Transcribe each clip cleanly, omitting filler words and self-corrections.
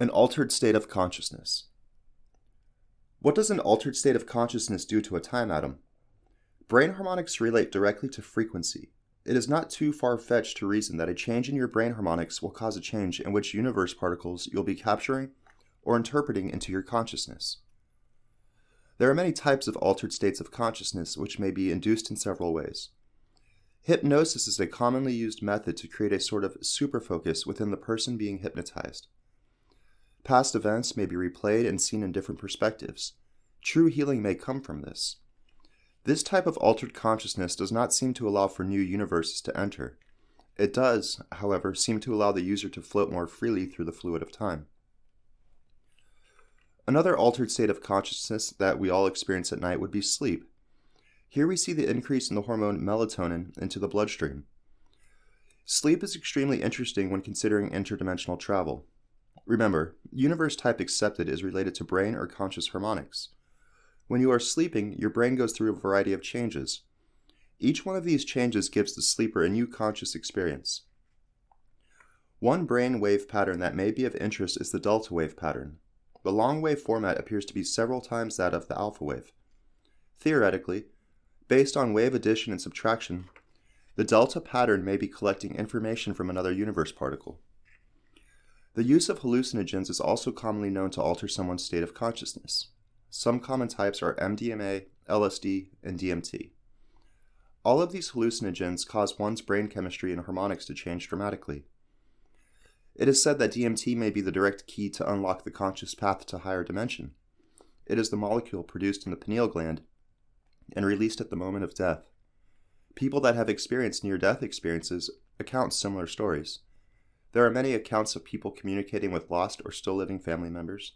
An altered state of consciousness. What does an altered state of consciousness do to a time atom? Brain harmonics relate directly to frequency. It is not too far-fetched to reason that a change in your brain harmonics will cause a change in which universe particles you'll be capturing or interpreting into your consciousness. There are many types of altered states of consciousness which may be induced in several ways. Hypnosis is a commonly used method to create a sort of superfocus within the person being hypnotized. Past events may be replayed and seen in different perspectives. True healing may come from this. This type of altered consciousness does not seem to allow for new universes to enter. It does, however, seem to allow the user to float more freely through the fluid of time. Another altered state of consciousness that we all experience at night would be sleep. Here we see the increase in the hormone melatonin into the bloodstream. Sleep is extremely interesting when considering interdimensional travel. Remember, universe type accepted is related to brain or conscious harmonics. When you are sleeping, your brain goes through a variety of changes. Each one of these changes gives the sleeper a new conscious experience. One brain wave pattern that may be of interest is the delta wave pattern. The long wave format appears to be several times that of the alpha wave. Theoretically, based on wave addition and subtraction, the delta pattern may be collecting information from another universe particle. The use of hallucinogens is also commonly known to alter someone's state of consciousness. Some common types are MDMA, LSD, and DMT. All of these hallucinogens cause one's brain chemistry and harmonics to change dramatically. It is said that DMT may be the direct key to unlock the conscious path to higher dimension. It is the molecule produced in the pineal gland and released at the moment of death. People that have experienced near-death experiences account similar stories. There are many accounts of people communicating with lost or still living family members,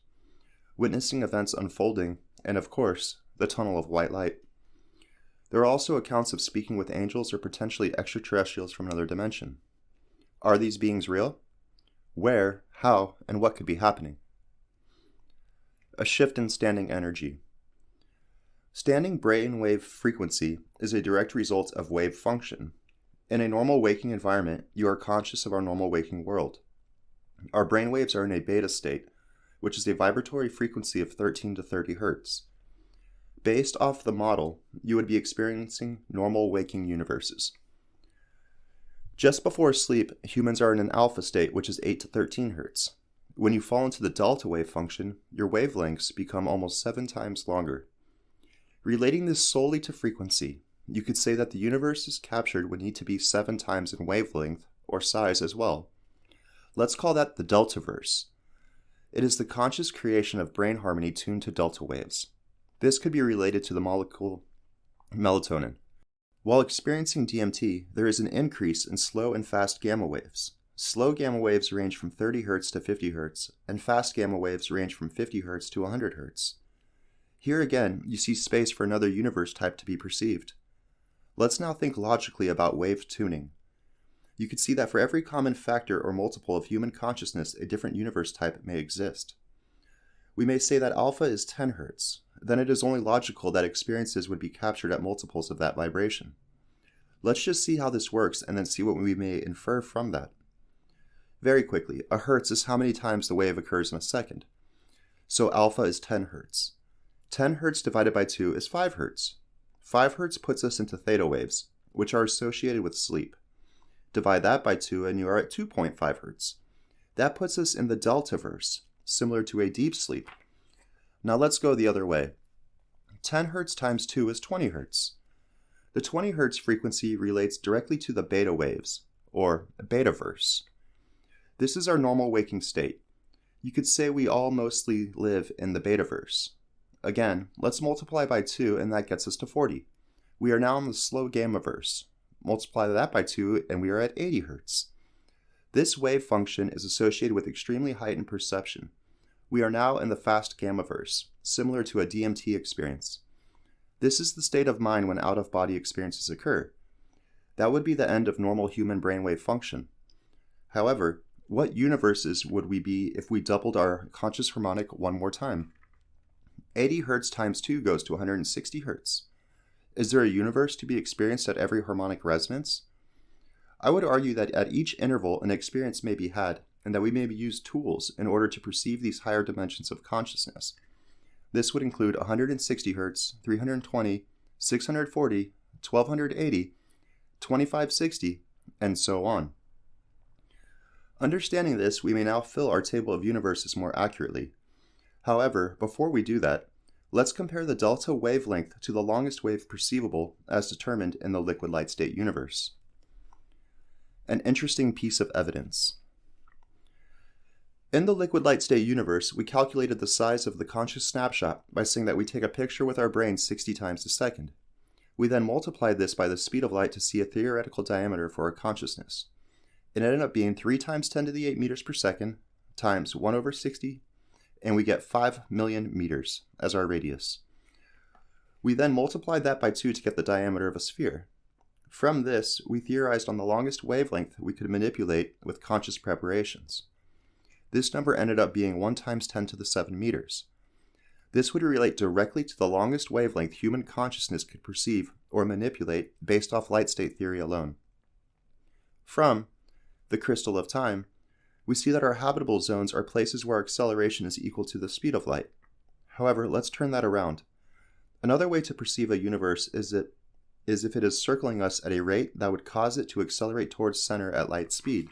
witnessing events unfolding, and of course, the tunnel of white light. There are also accounts of speaking with angels or potentially extraterrestrials from another dimension. Are these beings real? Where, how, and what could be happening? A shift in standing energy. Standing brain wave frequency is a direct result of wave function. In a normal waking environment, you are conscious of our normal waking world. Our brain waves are in a beta state, which is a vibratory frequency of 13 to 30 Hz. Based off the model, you would be experiencing normal waking universes. Just before sleep, humans are in an alpha state, which is 8 to 13 Hz. When you fall into the delta wave function, your wavelengths become almost 7 times longer. Relating this solely to frequency, you could say that the universes captured would need to be 7 times in wavelength or size as well. Let's call that the deltaverse. It is the conscious creation of brain harmony tuned to delta waves. This could be related to the molecule melatonin. While experiencing DMT, there is an increase in slow and fast gamma waves. Slow gamma waves range from 30 Hz to 50 Hz, and fast gamma waves range from 50 Hz to 100 Hz. Here again, you see space for another universe type to be perceived. Let's now think logically about wave tuning. You could see that for every common factor or multiple of human consciousness, a different universe type may exist. We may say that alpha is 10 Hz. Then it is only logical that experiences would be captured at multiples of that vibration. Let's just see how this works and then see what we may infer from that. Very quickly, a Hertz is how many times the wave occurs in a second. So alpha is 10 Hz. 10 Hz divided by 2 is 5 Hz. 5 Hz puts us into theta waves, which are associated with sleep. Divide that by 2 and you are at 2.5 Hz. That puts us in the deltaverse, similar to a deep sleep. Now let's go the other way. 10 Hz times 2 is 20 Hz. The 20 Hz frequency relates directly to the beta waves, or betaverse. This is our normal waking state. You could say we all mostly live in the betaverse. Again, let's multiply by 2 and that gets us to 40. We are now in the slow gammaverse. Multiply that by 2 and we are at 80 Hz. This wave function is associated with extremely heightened perception. We are now in the fast gammaverse, similar to a DMT experience. This is the state of mind when out-of-body experiences occur. That would be the end of normal human brainwave function. However, what universes would we be if we doubled our conscious harmonic one more time? 80 Hz times 2 goes to 160 Hz. Is there a universe to be experienced at every harmonic resonance? I would argue that at each interval an experience may be had, and that we may use tools in order to perceive these higher dimensions of consciousness. This would include 160 Hz, 320, 640, 1280, 2560, and so on. Understanding this, we may now fill our table of universes more accurately. However, before we do that, let's compare the delta wavelength to the longest wave perceivable as determined in the liquid light state universe. An interesting piece of evidence. In the liquid light state universe, we calculated the size of the conscious snapshot by saying that we take a picture with our brain 60 times a second. We then multiplied this by the speed of light to see a theoretical diameter for our consciousness. It ended up being 3 times 10 to the 8 meters per second times 1 over 60, and we get 5 million meters as our radius. We then multiplied that by 2 to get the diameter of a sphere. From this, we theorized on the longest wavelength we could manipulate with conscious preparations. This number ended up being 1 times 10 to the 7 meters. This would relate directly to the longest wavelength human consciousness could perceive or manipulate based off light state theory alone. From the crystal of time, we see that our habitable zones are places where acceleration is equal to the speed of light. However, let's turn that around. Another way to perceive a universe is if it is circling us at a rate that would cause it to accelerate towards center at light speed.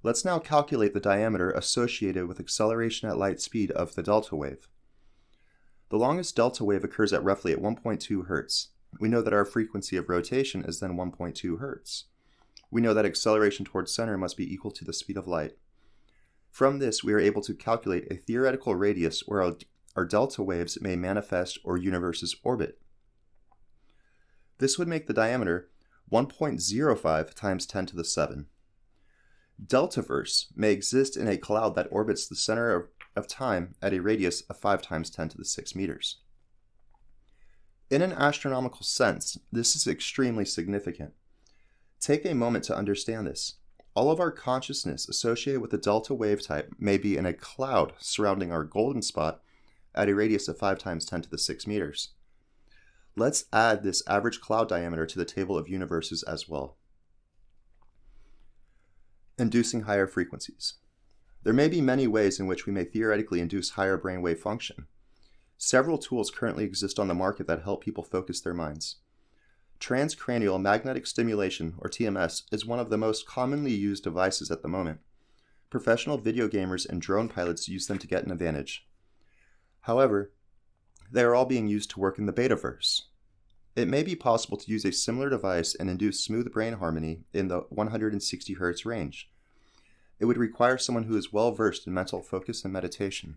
Let's now calculate the diameter associated with acceleration at light speed of the delta wave. The longest delta wave occurs at roughly 1.2 Hz. We know that our frequency of rotation is then 1.2 Hz. We know that acceleration towards center must be equal to the speed of light. From this, we are able to calculate a theoretical radius where our delta waves may manifest or universes orbit. This would make the diameter 1.05 times 10 to the 7. Deltaverse may exist in a cloud that orbits the center of time at a radius of 5 times 10 to the 6 meters. In an astronomical sense, this is extremely significant. Take a moment to understand this. All of our consciousness associated with the delta wave type may be in a cloud surrounding our golden spot at a radius of 5 times 10 to the 6 meters. Let's add this average cloud diameter to the table of universes as well. Inducing higher frequencies. There may be many ways in which we may theoretically induce higher brainwave function. Several tools currently exist on the market that help people focus their minds. Transcranial magnetic stimulation, or TMS, is one of the most commonly used devices at the moment. Professional video gamers and drone pilots use them to get an advantage. However, they are all being used to work in the betaverse. It may be possible to use a similar device and induce smooth brain harmony in the 160 Hz range. It would require someone who is well versed in mental focus and meditation.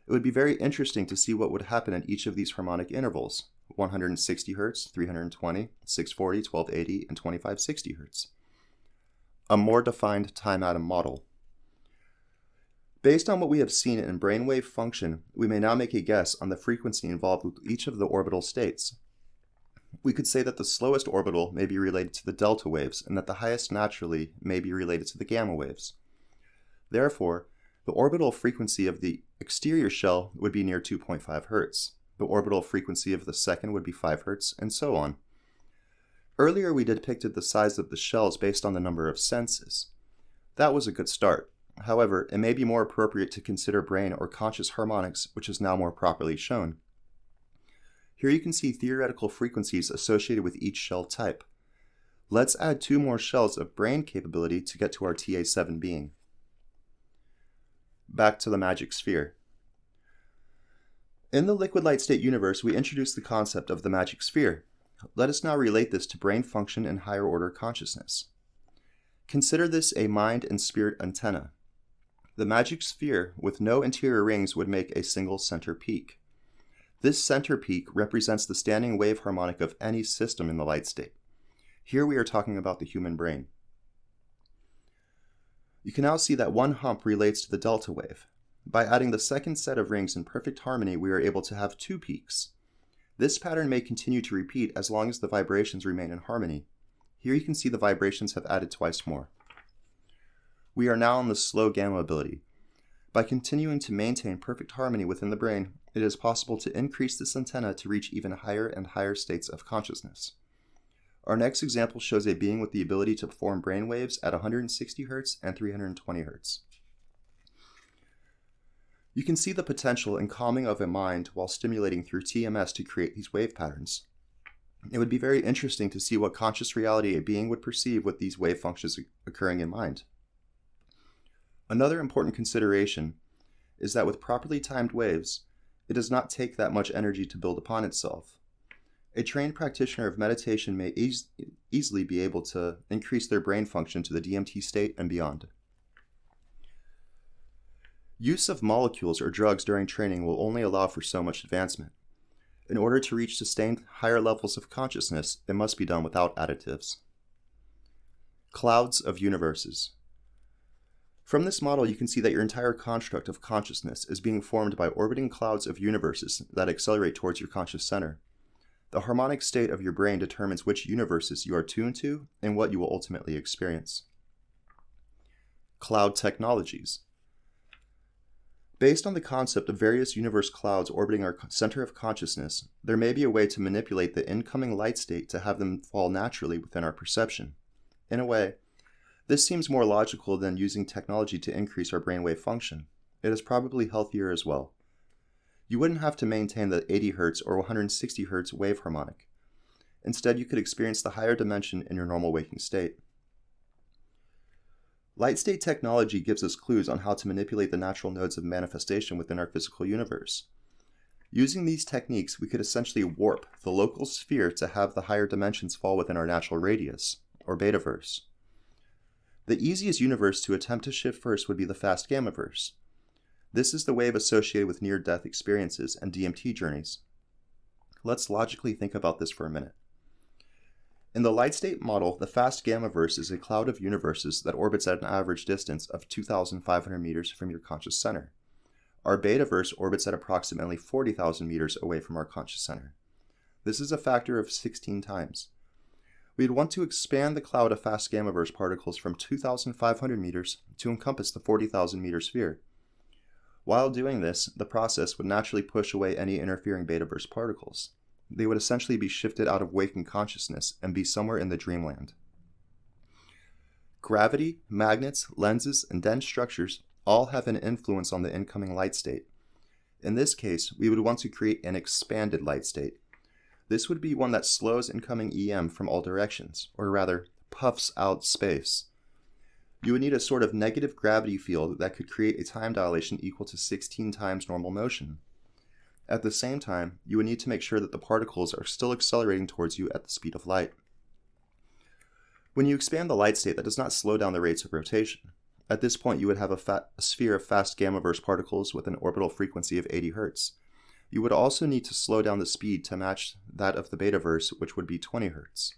It would be very interesting to see what would happen at each of these harmonic intervals, 160 Hz, 320, 640, 1280, and 2560 Hz. A more defined time atom model. Based on what we have seen in brainwave function, we may now make a guess on the frequency involved with each of the orbital states. We could say that the slowest orbital may be related to the delta waves and that the highest naturally may be related to the gamma waves. Therefore, the orbital frequency of the exterior shell would be near 2.5 Hz. The orbital frequency of the second would be 5 Hz, and so on. Earlier we depicted the size of the shells based on the number of senses. That was a good start. However, it may be more appropriate to consider brain or conscious harmonics, which is now more properly shown. Here you can see theoretical frequencies associated with each shell type. Let's add 2 more shells of brain capability to get to our TA7 being. Back to the magic sphere. In the liquid light state universe, we introduced the concept of the magic sphere. Let us now relate this to brain function and higher order consciousness. Consider this a mind and spirit antenna. The magic sphere with no interior rings would make a single center peak. This center peak represents the standing wave harmonic of any system in the light state. Here we are talking about the human brain. You can now see that one hump relates to the delta wave. By adding the second set of rings in perfect harmony, we are able to have 2 peaks. This pattern may continue to repeat as long as the vibrations remain in harmony. Here you can see the vibrations have added twice more. We are now on the slow gamma ability. By continuing to maintain perfect harmony within the brain, it is possible to increase this antenna to reach even higher and higher states of consciousness. Our next example shows a being with the ability to perform brainwaves at 160 Hz and 320 Hz. You can see the potential in calming of a mind while stimulating through TMS to create these wave patterns. It would be very interesting to see what conscious reality a being would perceive with these wave functions occurring in mind. Another important consideration is that with properly timed waves, it does not take that much energy to build upon itself. A trained practitioner of meditation may easily be able to increase their brain function to the DMT state and beyond. Use of molecules or drugs during training will only allow for so much advancement. In order to reach sustained higher levels of consciousness, it must be done without additives. Clouds of universes. From this model, you can see that your entire construct of consciousness is being formed by orbiting clouds of universes that accelerate towards your conscious center. The harmonic state of your brain determines which universes you are tuned to and what you will ultimately experience. Cloud technologies. Based on the concept of various universe clouds orbiting our center of consciousness, there may be a way to manipulate the incoming light state to have them fall naturally within our perception. In a way, this seems more logical than using technology to increase our brainwave function. It is probably healthier as well. You wouldn't have to maintain the 80 Hz or 160 Hz wave harmonic. Instead, you could experience the higher dimension in your normal waking state. Light state technology gives us clues on how to manipulate the natural nodes of manifestation within our physical universe. Using these techniques, we could essentially warp the local sphere to have the higher dimensions fall within our natural radius, or betaverse. The easiest universe to attempt to shift first would be the fast gammaverse. This is the wave associated with near-death experiences and DMT journeys. Let's logically think about this for a minute. In the light state model, the fast gammaverse is a cloud of universes that orbits at an average distance of 2,500 meters from your conscious center. Our betaverse orbits at approximately 40,000 meters away from our conscious center. This is a factor of 16 times. We'd want to expand the cloud of fast gammaverse particles from 2,500 meters to encompass the 40,000 meter sphere. While doing this, the process would naturally push away any interfering betaverse particles. They would essentially be shifted out of waking consciousness and be somewhere in the dreamland. Gravity, magnets, lenses, and dense structures all have an influence on the incoming light state. In this case, we would want to create an expanded light state. This would be one that slows incoming EM from all directions, or rather, puffs out space. You would need a sort of negative gravity field that could create a time dilation equal to 16 times normal motion. At the same time, you would need to make sure that the particles are still accelerating towards you at the speed of light. When you expand the light state, that does not slow down the rates of rotation. At this point, you would have a sphere of fast gammaverse particles with an orbital frequency of 80 Hz. You would also need to slow down the speed to match that of the betaverse, which would be 20 Hz.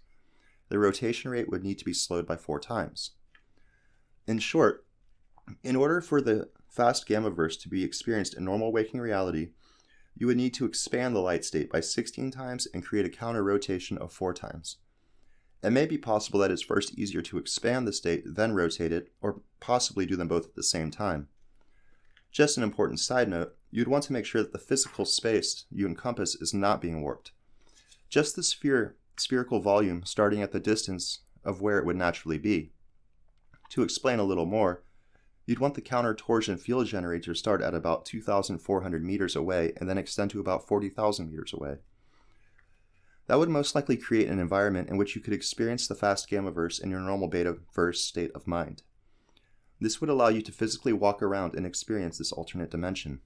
The rotation rate would need to be slowed by 4 times. In short, in order for the fast gammaverse to be experienced in normal waking reality, you would need to expand the light state by 16 times and create a counter rotation of 4 times. It may be possible that it's first easier to expand the state, then rotate it, or possibly do them both at the same time. Just an important side note, you'd want to make sure that the physical space you encompass is not being warped. Just the spherical volume starting at the distance of where it would naturally be. To explain a little more, you'd want the counter-torsion field generator to start at about 2,400 meters away and then extend to about 40,000 meters away. That would most likely create an environment in which you could experience the fast gammaverse in your normal betaverse state of mind. This would allow you to physically walk around and experience this alternate dimension.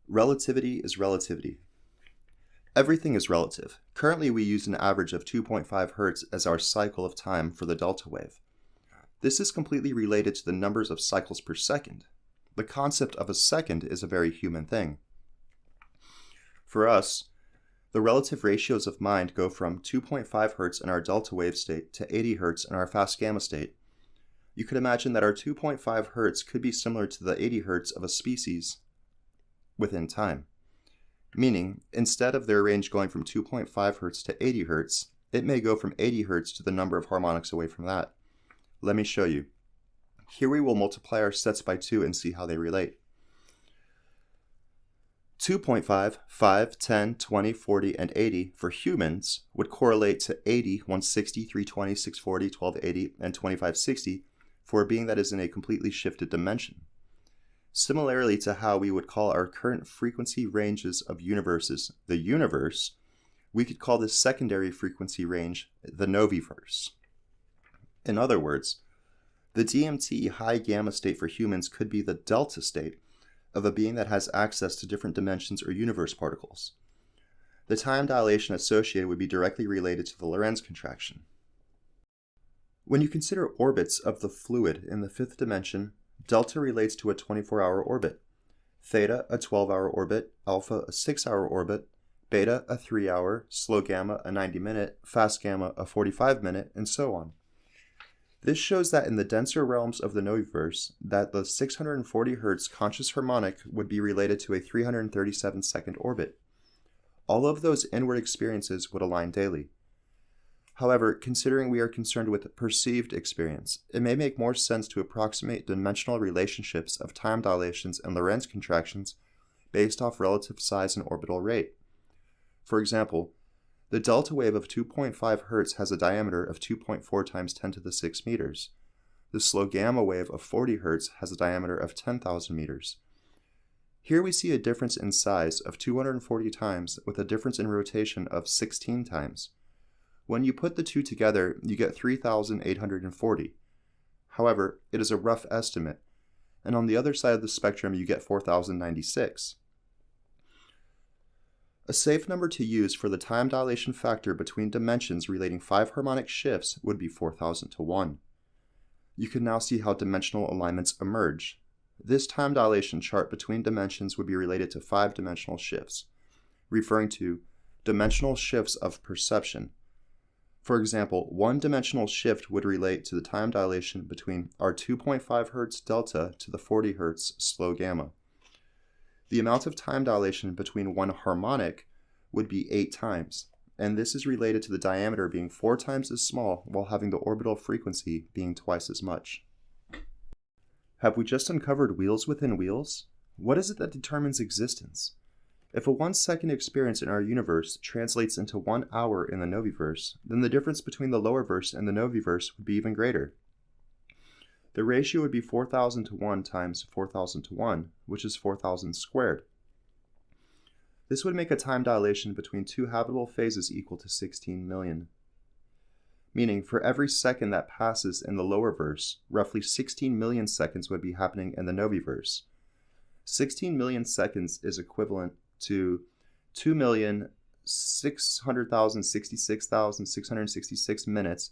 Relativity is relativity. Everything is relative. Currently, we use an average of 2.5 Hz as our cycle of time for the delta wave. This is completely related to the numbers of cycles per second. The concept of a second is a very human thing. For us, the relative ratios of mind go from 2.5 Hz in our delta wave state to 80 Hz in our fast gamma state. You could imagine that our 2.5 Hz could be similar to the 80 Hz of a species within time. Meaning, instead of their range going from 2.5 Hz to 80 Hz, it may go from 80 Hz to the number of harmonics away from that. Let me show you. Here we will multiply our sets by 2 and see how they relate. 2.5, 5, 10, 20, 40, and 80 for humans would correlate to 80, 160, 320, 640, 1280, and 2560 for a being that is in a completely shifted dimension. Similarly to how we would call our current frequency ranges of universes the universe, we could call this secondary frequency range the noviverse. In other words, the DMT high gamma state for humans could be the delta state of a being that has access to different dimensions or universe particles. The time dilation associated would be directly related to the Lorentz contraction. When you consider orbits of the fluid in the fifth dimension, delta relates to a 24-hour orbit, theta a 12-hour orbit, alpha a 6-hour orbit, beta a 3-hour, slow gamma a 90-minute, fast gamma a 45-minute, and so on. This shows that in the denser realms of the noviverse, that the 640 Hz conscious harmonic would be related to a 337-second orbit. All of those inward experiences would align daily. However, considering we are concerned with perceived experience, it may make more sense to approximate dimensional relationships of time dilations and Lorentz contractions based off relative size and orbital rate. For example, the delta wave of 2.5 Hz has a diameter of 2.4 times 10 to the 6 meters. The slow gamma wave of 40 Hz has a diameter of 10,000 meters. Here we see a difference in size of 240 times with a difference in rotation of 16 times. When you put the two together, you get 3,840. However, it is a rough estimate, and on the other side of the spectrum you get 4,096. A safe number to use for the time dilation factor between dimensions relating 5 harmonic shifts would be 4,000 to 1. You can now see how dimensional alignments emerge. This time dilation chart between dimensions would be related to 5 dimensional shifts, referring to dimensional shifts of perception. For example, one dimensional shift would relate to the time dilation between our 2.5 Hz delta to the 40 Hz slow gamma. The amount of time dilation between one harmonic would be 8 times, and this is related to the diameter being 4 times as small while having the orbital frequency being twice as much. Have we just uncovered wheels within wheels? What is it that determines existence? If a 1-second experience in our universe translates into 1 hour in the noviverse, then the difference between the lower verse and the noviverse would be even greater. The ratio would be 4,000 to 1 times 4,000 to 1, which is 4,000 squared. This would make a time dilation between 2 habitable phases equal to 16 million. Meaning, for every second that passes in the lower verse, roughly 16 million seconds would be happening in the noviverse. 16 million seconds is equivalent to 2,600,066,666 minutes,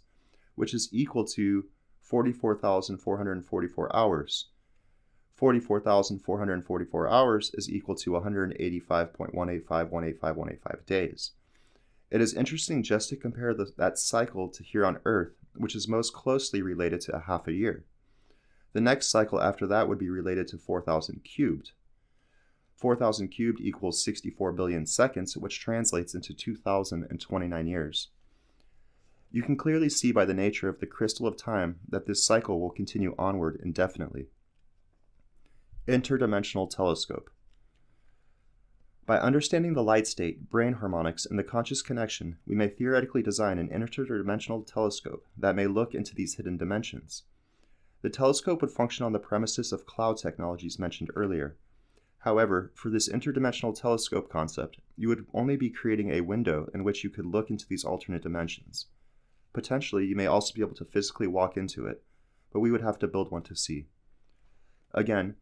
which is equal to 44,444 hours. 44,444 hours is equal to 185.185,185,185 days. It is interesting just to compare that cycle to here on Earth, which is most closely related to a half a year. The next cycle after that would be related to 4,000 cubed. 4,000 cubed equals 64 billion seconds, which translates into 2,029 years. You can clearly see by the nature of the crystal of time that this cycle will continue onward indefinitely. Interdimensional telescope. By understanding the light state, brain harmonics, and the conscious connection, we may theoretically design an interdimensional telescope that may look into these hidden dimensions. The telescope would function on the premises of cloud technologies mentioned earlier. However, for this interdimensional telescope concept, you would only be creating a window in which you could look into these alternate dimensions. Potentially, you may also be able to physically walk into it, but we would have to build one to see. Again,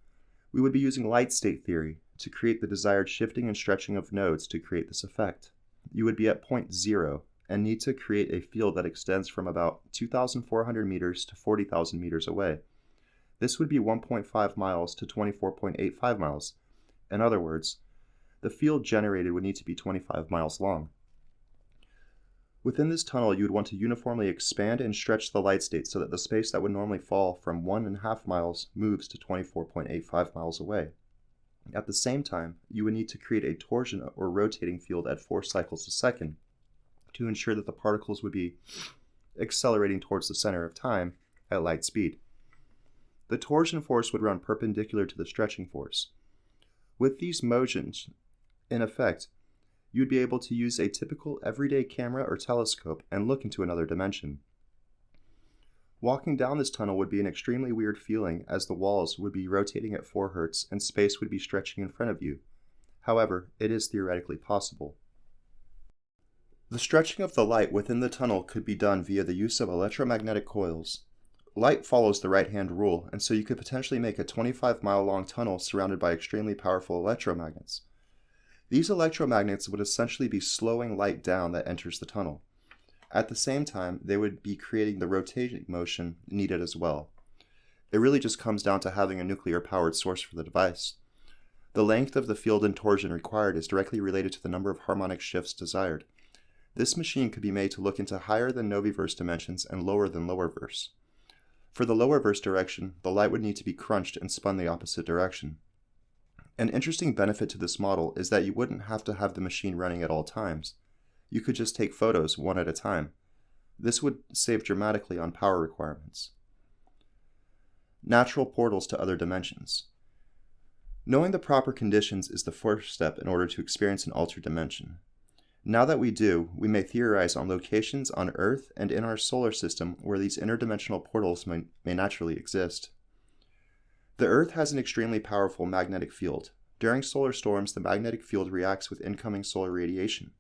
we would be using light state theory to create the desired shifting and stretching of nodes to create this effect. You would be at point 0 and need to create a field that extends from about 2,400 meters to 40,000 meters away. This would be 1.5 miles to 24.85 miles. In other words, the field generated would need to be 25 miles long. Within this tunnel, you would want to uniformly expand and stretch the light state so that the space that would normally fall from 1.5 miles moves to 24.85 miles away. At the same time, you would need to create a torsion or rotating field at 4 cycles a second to ensure that the particles would be accelerating towards the center of time at light speed. The torsion force would run perpendicular to the stretching force. With these motions, In effect, you'd be able to use a typical everyday camera or telescope and look into another dimension. Walking down this tunnel would be an extremely weird feeling, as the walls would be rotating at 4 Hz and space would be stretching in front of you. However, it is theoretically possible. The stretching of the light within the tunnel could be done via the use of electromagnetic coils. Light follows the right-hand rule, and so you could potentially make a 25-mile-long tunnel surrounded by extremely powerful electromagnets. These electromagnets would essentially be slowing light down that enters the tunnel. At the same time, they would be creating the rotating motion needed as well. It really just comes down to having a nuclear-powered source for the device. The length of the field and torsion required is directly related to the number of harmonic shifts desired. This machine could be made to look into higher than noviverse dimensions and lower than lowerverse. For the lowerverse direction, the light would need to be crunched and spun the opposite direction. An interesting benefit to this model is that you wouldn't have to have the machine running at all times. You could just take photos one at a time. This would save dramatically on power requirements. Natural portals to other dimensions. Knowing the proper conditions is the first step in order to experience an altered dimension. Now that we do, we may theorize on locations on Earth and in our solar system where these interdimensional portals may naturally exist. The Earth has an extremely powerful magnetic field. During solar storms, the magnetic field reacts with incoming solar radiation.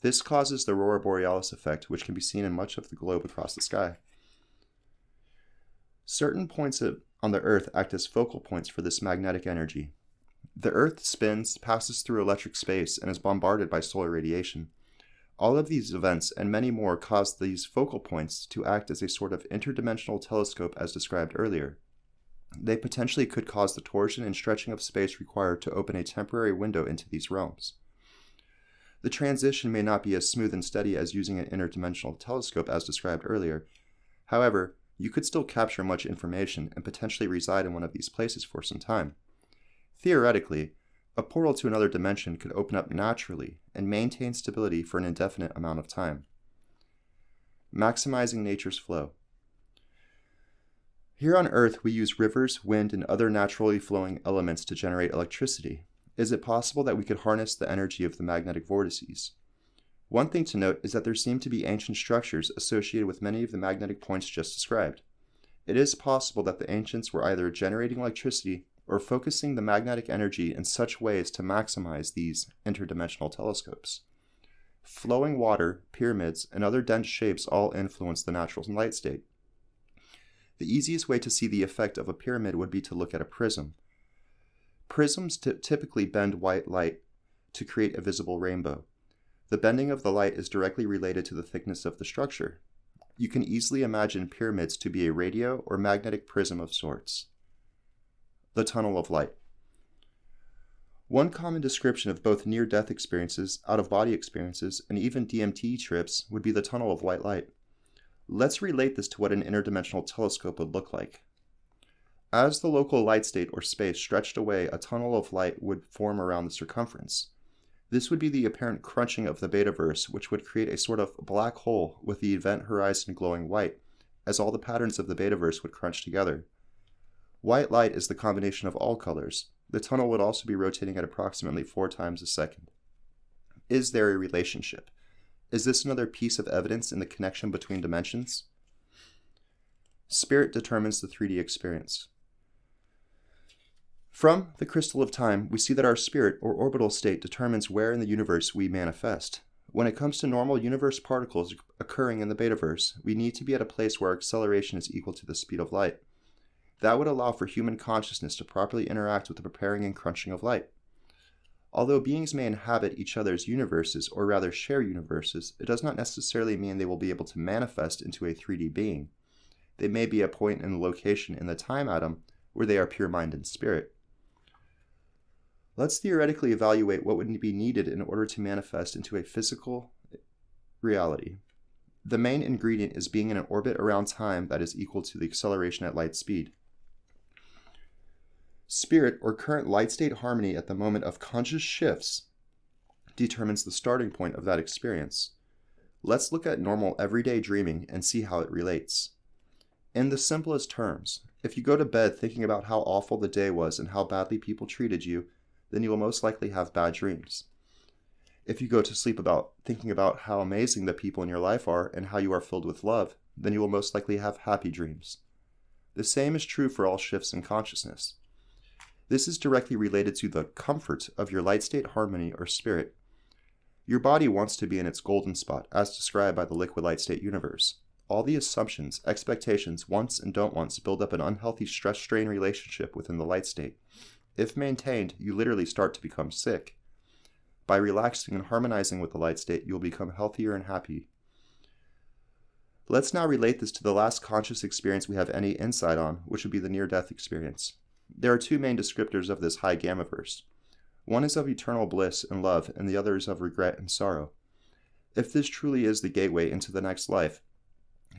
This causes the aurora borealis effect, which can be seen in much of the globe across the sky. Certain points on the Earth act as focal points for this magnetic energy. The Earth spins, passes through electric space, and is bombarded by solar radiation. All of these events and many more cause these focal points to act as a sort of interdimensional telescope as described earlier. They potentially could cause the torsion and stretching of space required to open a temporary window into these realms. The transition may not be as smooth and steady as using an interdimensional telescope as described earlier. However, you could still capture much information and potentially reside in one of these places for some time. Theoretically, a portal to another dimension could open up naturally and maintain stability for an indefinite amount of time. Maximizing nature's flow. Here on Earth, we use rivers, wind, and other naturally flowing elements to generate electricity. Is it possible that we could harness the energy of the magnetic vortices? One thing to note is that there seem to be ancient structures associated with many of the magnetic points just described. It is possible that the ancients were either generating electricity or focusing the magnetic energy in such ways to maximize these interdimensional telescopes. Flowing water, pyramids, and other dense shapes all influence the natural light state. The easiest way to see the effect of a pyramid would be to look at a prism. Prisms typically bend white light to create a visible rainbow. The bending of the light is directly related to the thickness of the structure. You can easily imagine pyramids to be a radio or magnetic prism of sorts. The tunnel of light. One common description of both near-death experiences, out-of-body experiences, and even DMT trips would be the tunnel of white light. Let's relate this to what an interdimensional telescope would look like. As the local light state or space stretched away, a tunnel of light would form around the circumference. This would be the apparent crunching of the betaverse, which would create a sort of black hole with the event horizon glowing white, as all the patterns of the betaverse would crunch together. White light is the combination of all colors. The tunnel would also be rotating at approximately 4 times a second. Is there a relationship? Is this another piece of evidence in the connection between dimensions? Spirit determines the 3D experience. From the crystal of time, we see that our spirit or orbital state determines where in the universe we manifest. When it comes to normal universe particles occurring in the betaverse, we need to be at a place where our acceleration is equal to the speed of light. That would allow for human consciousness to properly interact with the preparing and crunching of light. Although beings may inhabit each other's universes, or rather share universes, it does not necessarily mean they will be able to manifest into a 3D being. They may be a point in the location in the time atom where they are pure mind and spirit. Let's theoretically evaluate what would be needed in order to manifest into a physical reality. The main ingredient is being in an orbit around time that is equal to the acceleration at light speed. Spirit, or current light state harmony at the moment of conscious shifts, determines the starting point of that experience. Let's look at normal everyday dreaming and see how it relates. In the simplest terms, if you go to bed thinking about how awful the day was and how badly people treated you, then you will most likely have bad dreams. If you go to sleep thinking about how amazing the people in your life are and how you are filled with love, then you will most likely have happy dreams. The same is true for all shifts in consciousness. This is directly related to the comfort of your light state harmony or spirit. Your body wants to be in its golden spot, as described by the liquid light state universe. All the assumptions, expectations, wants and don't wants build up an unhealthy stress-strain relationship within the light state. If maintained, you literally start to become sick. By relaxing and harmonizing with the light state, you will become healthier and happy. Let's now relate this to the last conscious experience we have any insight on, which would be the near-death experience. There are two main descriptors of this high gamma-verse. One is of eternal bliss and love, and the other is of regret and sorrow. If this truly is the gateway into the next life,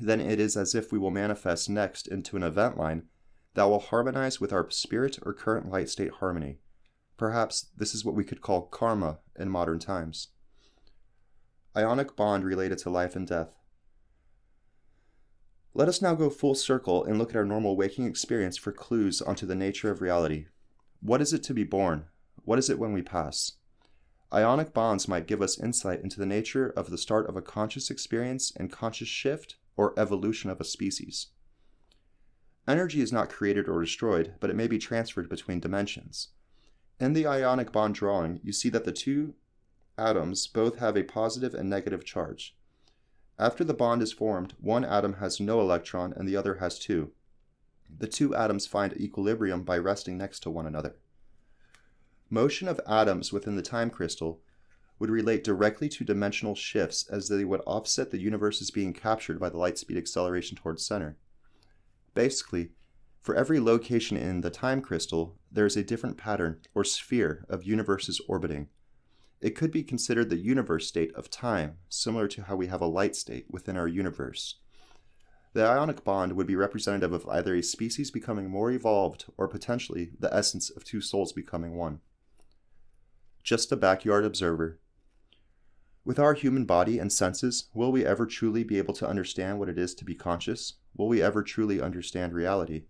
then it is as if we will manifest next into an event line that will harmonize with our spirit or current light state harmony. Perhaps this is what we could call karma in modern times. Ionic bond related to life and death. Let us now go full circle and look at our normal waking experience for clues onto the nature of reality. What is it to be born? What is it when we pass? Ionic bonds might give us insight into the nature of the start of a conscious experience and conscious shift or evolution of a species. Energy is not created or destroyed, but it may be transferred between dimensions. In the ionic bond drawing, you see that the two atoms both have a positive and negative charge. After the bond is formed, one atom has no electron and the other has two. The two atoms find equilibrium by resting next to one another. Motion of atoms within the time crystal would relate directly to dimensional shifts, as they would offset the universe's being captured by the light speed acceleration towards center. Basically, for every location in the time crystal, there is a different pattern or sphere of universes orbiting. It could be considered the universe state of time, similar to how we have a light state within our universe. The ionic bond would be representative of either a species becoming more evolved or potentially the essence of two souls becoming one. Just a backyard observer. With our human body and senses, will we ever truly be able to understand what it is to be conscious? Will we ever truly understand reality?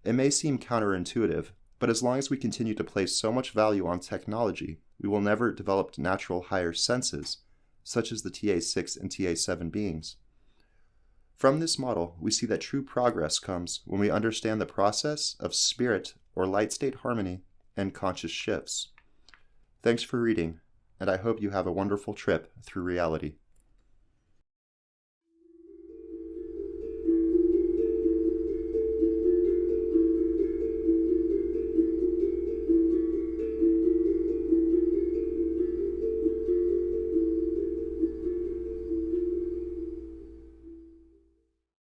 It may seem counterintuitive, but as long as we continue to place so much value on technology, we will never develop natural higher senses, such as the TA6 and TA7 beings. From this model, we see that true progress comes when we understand the process of spirit or light state harmony and conscious shifts. Thanks for reading, and I hope you have a wonderful trip through reality.